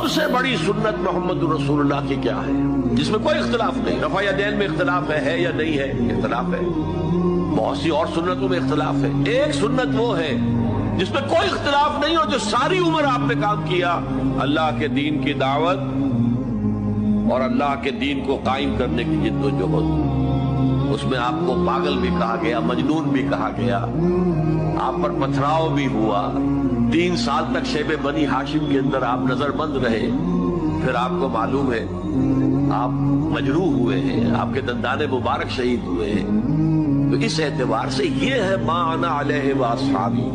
سے بڑی سنت محمد رسول کی کیا ہے جس میں کوئی اختلاف نہیں؟ رفع یدین میں اختلاف ہے یا نہیں ہے؟ اختلاف ہے۔ بہت سی اور سنتوں میں اختلاف ہے، ایک سنت وہ ہے جس میں کوئی اختلاف نہیں ہو، جو ساری عمر آپ نے کام کیا، اللہ کے دین کی دعوت اور اللہ کے دین کو قائم کرنے کی جد و جہد۔ اس میں آپ کو پاگل بھی کہا گیا، مجنون بھی کہا گیا، آپ پر پتھراؤ بھی ہوا، 3 سال تک شیب بنی ہاشم کے اندر آپ نظر بند رہے، پھر آپ کو معلوم ہے آپ مجروح ہوئے ہیں، آپ کے دندان مبارک شہید ہوئے ہیں۔ تو اس اعتبار سے یہ ہے ما انا علیہ واصحابی۔